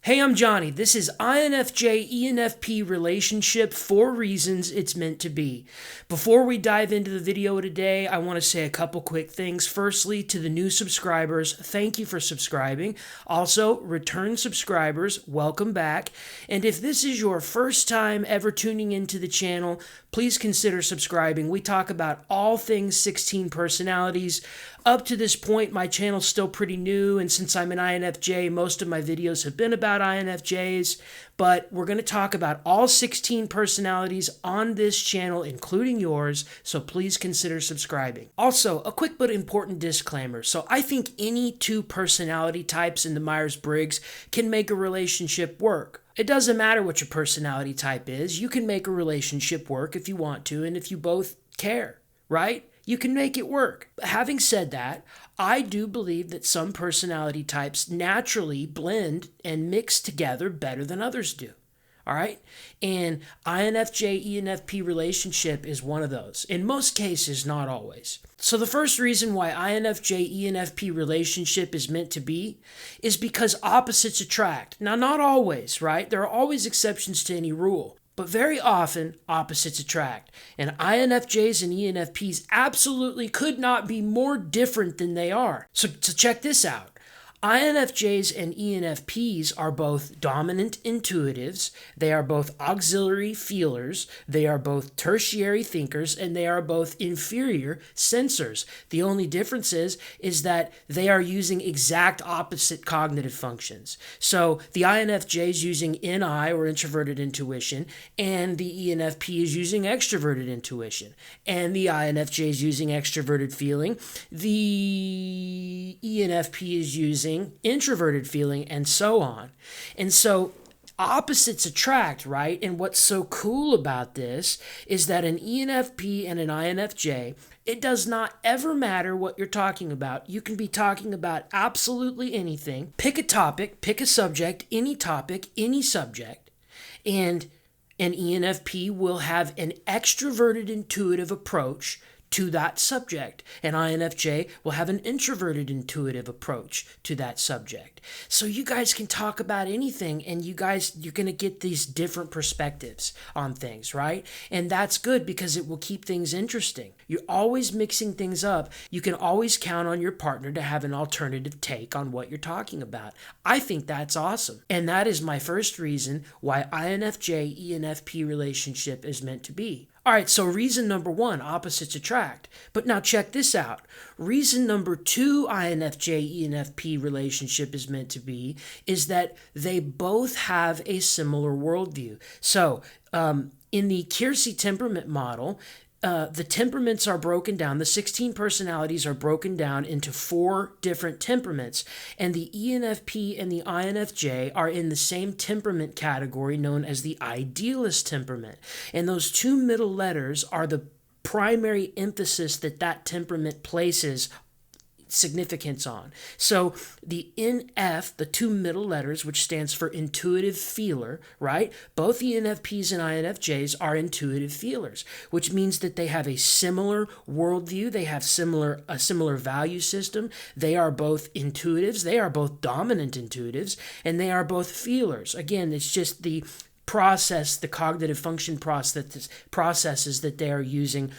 Hey, I'm Johnny. This is INFJ ENFP Relationship, 4 reasons it's meant to be. Before we dive into the video today, I want to say a couple quick things. Firstly, to the new subscribers, thank you for subscribing. Also, return subscribers, welcome back. And if this is your first time ever tuning into the channel, please consider subscribing. We talk about all things 16 personalities. Up to this point, my channel's still pretty new, and since I'm an INFJ, most of my videos have been about INFJs, but we're going to talk about all 16 personalities on this channel, including yours, so please consider subscribing. Also, a quick but important disclaimer. So I think any two personality types in the Myers-Briggs can make a relationship work. It doesn't matter what your personality type is. You can make a relationship work if you want to, and if you both care, right? You can make it work. Having said that, I do believe that some personality types naturally blend and mix together better than others do. All right? And INFJ ENFP relationship is one of those. In most cases, not always. So the first reason why INFJ ENFP relationship is meant to be is because opposites attract. Now, not always, right? There are always exceptions to any rule. But very often, opposites attract. And INFJs and ENFPs absolutely could not be more different than they are. So check this out. INFJs and ENFPs are both dominant intuitives, they are both auxiliary feelers, they are both tertiary thinkers, and they are both inferior sensors. The only difference is that they are using exact opposite cognitive functions. So the INFJ is using NI, or introverted intuition, and the ENFP is using extroverted intuition. And the INFJ is using extroverted feeling. The ENFP is using introverted feeling, and so on. And so opposites attract, right? And what's so cool about this is that an ENFP and an INFJ, it does not ever matter what you're talking about. You can be talking about absolutely anything. Pick a topic, pick a subject, any topic, any subject, and an ENFP will have an extroverted intuitive approach to that subject. And INFJ will have an introverted intuitive approach to that subject. So you guys can talk about anything, and you're going to get these different perspectives on things, right? And that's good because it will keep things interesting. You're always mixing things up. You can always count on your partner to have an alternative take on what you're talking about. I think that's awesome. And that is my first reason why INFJ ENFP relationship is meant to be. All right, so reason number 1, opposites attract. But now check this out. Reason number 2 INFJ ENFP relationship is meant to be is that they both have a similar worldview. So in the Keirsey temperament model, the temperaments are broken down. The 16 personalities are broken down into 4 different temperaments. And the ENFP and the INFJ are in the same temperament category known as the idealist temperament. And those 2 middle letters are the primary emphasis that temperament places significance on. So the NF, the 2 middle letters, which stands for intuitive feeler, right? Both ENFPs and INFJs are intuitive feelers, which means that they have a similar worldview, they have a similar value system, they are both intuitives, they are both dominant intuitives, and they are both feelers. Again, it's just the process, the cognitive function processes that they are using,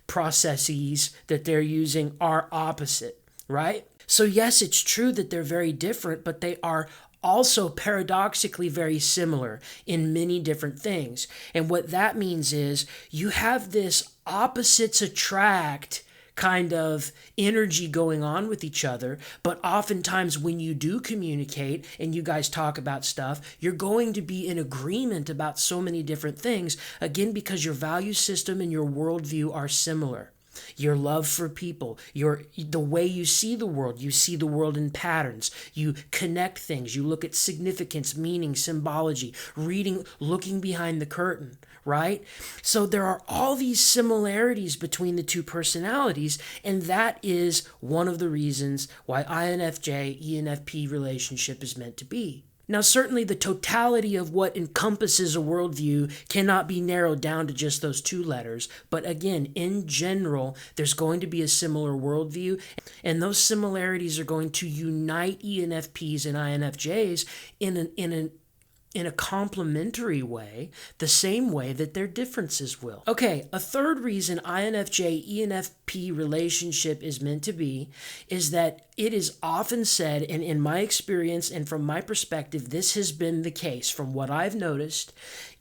processes that they're using are opposite. Right? So yes, it's true that they're very different, but they are also paradoxically very similar in many different things. And what that means is you have this opposites attract kind of energy going on with each other, but oftentimes when you do communicate and you guys talk about stuff, you're going to be in agreement about so many different things, again, because your value system and your worldview are similar. Your love for people, the way you see the world in patterns. You connect things. You look at significance, meaning, symbology, looking behind the curtain, right? So there are all these similarities between the 2 personalities, and that is one of the reasons why INFJ ENFP relationship is meant to be. Now, certainly the totality of what encompasses a worldview cannot be narrowed down to just those two letters. But again, in general, there's going to be a similar worldview, and those similarities are going to unite ENFPs and INFJs in a complementary way, the same way that their differences will. Okay, a third reason INFJ ENFP relationship is meant to be is that it is often said, and in my experience and from my perspective, this has been the case from what I've noticed.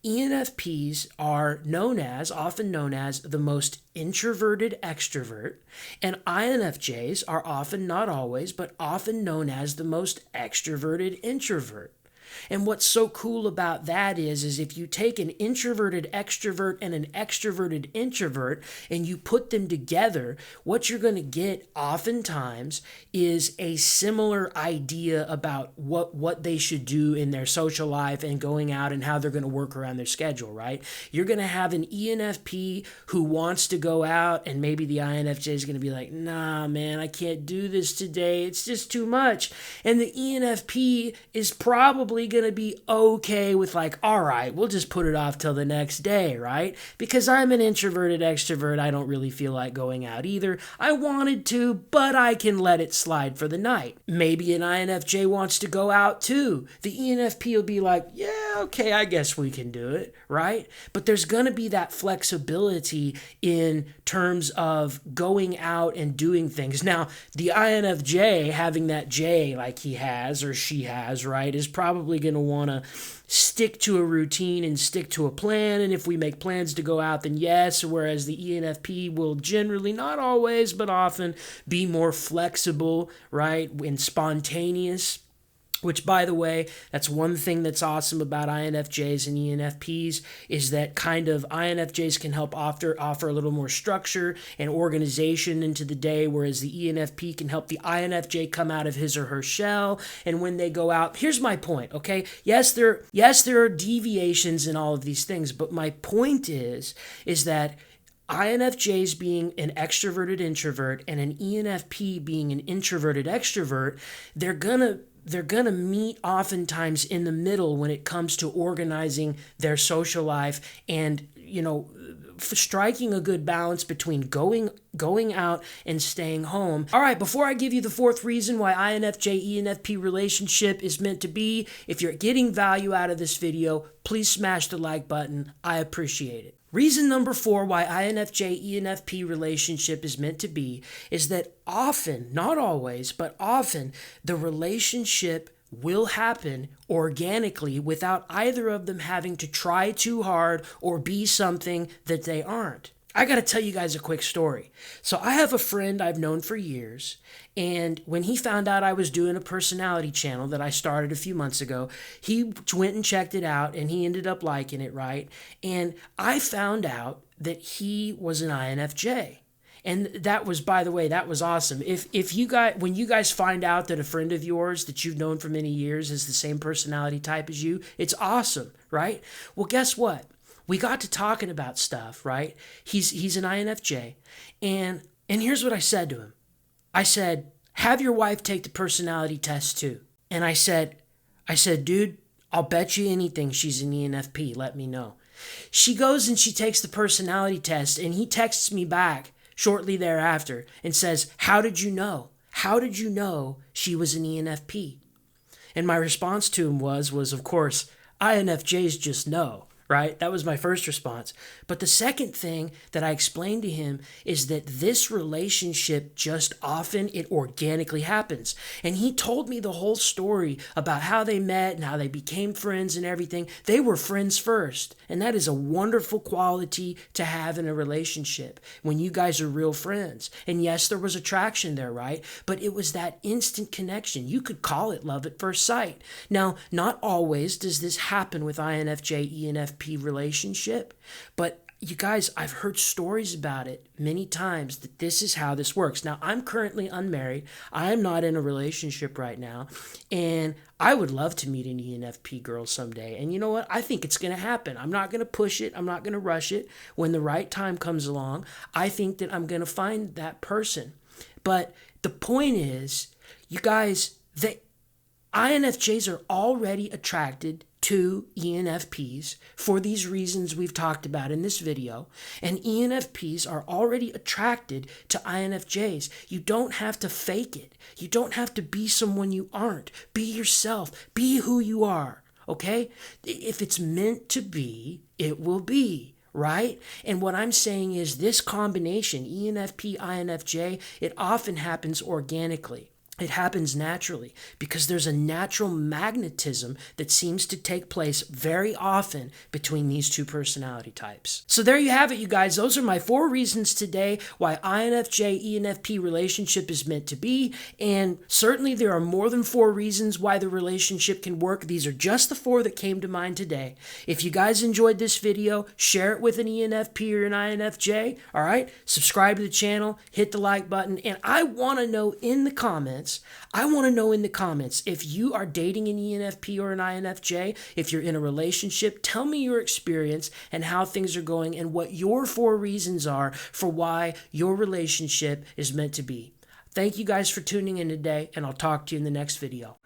ENFPs are often known as the most introverted extrovert, and INFJs are often, not always, but often known as the most extroverted introvert. And what's so cool about that is if you take an introverted extrovert and an extroverted introvert and you put them together, what you're going to get oftentimes is a similar idea about what they should do in their social life and going out and how they're going to work around their schedule, right? You're going to have an ENFP who wants to go out, and maybe the INFJ is going to be like, nah, man, I can't do this today. It's just too much. And the ENFP is probably going to be okay with like, all right, we'll just put it off till the next day, right? Because I'm an introverted extrovert. I don't really feel like going out either. I wanted to, but I can let it slide for the night. Maybe an INFJ wants to go out too. The ENFP will be like, yeah, okay, I guess we can do it, right? But there's going to be that flexibility in terms of going out and doing things. Now, the INFJ having that J like he has or she has, right, is probably going to want to stick to a routine and stick to a plan. And if we make plans to go out, then yes. Whereas the ENFP will generally, not always, but often be more flexible, right, and spontaneous. Which, by the way, that's one thing that's awesome about INFJs and ENFPs is that kind of INFJs can help offer a little more structure and organization into the day, whereas the ENFP can help the INFJ come out of his or her shell. And when they go out, here's my point, okay? Yes, there are deviations in all of these things, but my point is that INFJs being an extroverted introvert and an ENFP being an introverted extrovert, they're gonna meet oftentimes in the middle when it comes to organizing their social life and, striking a good balance between going out and staying home. All right, before I give you the fourth reason why INFJ ENFP relationship is meant to be, if you're getting value out of this video, please smash the like button. I appreciate it. Reason number 4 why INFJ ENFP relationship is meant to be is that often, not always, but often, the relationship will happen organically without either of them having to try too hard or be something that they aren't. I got to tell you guys a quick story. So I have a friend I've known for years, and when he found out I was doing a personality channel that I started a few months ago, he went and checked it out, and he ended up liking it, right? And I found out that he was an INFJ. And that was, by the way, that was awesome. When you guys find out that a friend of yours that you've known for many years is the same personality type as you, it's awesome, right? Well, guess what? We got to talking about stuff, right? He's an INFJ. And here's what I said to him. I said, have your wife take the personality test too. And I said, dude, I'll bet you anything she's an ENFP. Let me know. She goes and she takes the personality test, and he texts me back shortly thereafter and says, how did you know? How did you know she was an ENFP? And my response to him was of course, INFJs just know. Right? That was my first response. But the second thing that I explained to him is that this relationship just often, it organically happens. And he told me the whole story about how they met and how they became friends and everything. They were friends first. And that is a wonderful quality to have in a relationship when you guys are real friends. And yes, there was attraction there, right? But it was that instant connection. You could call it love at first sight. Now, not always does this happen with INFJ, ENFP relationship, but you guys, I've heard stories about it many times that this is how this works. Now, I'm currently unmarried. I'm not in a relationship right now, and I would love to meet an ENFP girl someday. And you know what? I think it's going to happen. I'm not going to push it. I'm not going to rush it. When the right time comes along, I think that I'm going to find that person. But the point is, you guys, INFJs are already attracted to ENFPs for these reasons we've talked about in this video, and ENFPs are already attracted to INFJs. You don't have to fake it. You don't have to be someone you aren't. Be yourself. Be who you are, okay? If it's meant to be, it will be, right? And what I'm saying is this combination, ENFP, INFJ, it often happens organically. It happens naturally because there's a natural magnetism that seems to take place very often between these two personality types. So there you have it, you guys. Those are my 4 reasons today why INFJ ENFP relationship is meant to be. And certainly there are more than 4 reasons why the relationship can work. These are just the 4 that came to mind today. If you guys enjoyed this video, share it with an ENFP or an INFJ. All right, subscribe to the channel, hit the like button, and I want to know in the comments if you are dating an ENFP or an INFJ, if you're in a relationship. Tell me your experience and how things are going and what your 4 reasons are for why your relationship is meant to be. Thank you guys for tuning in today, and I'll talk to you in the next video.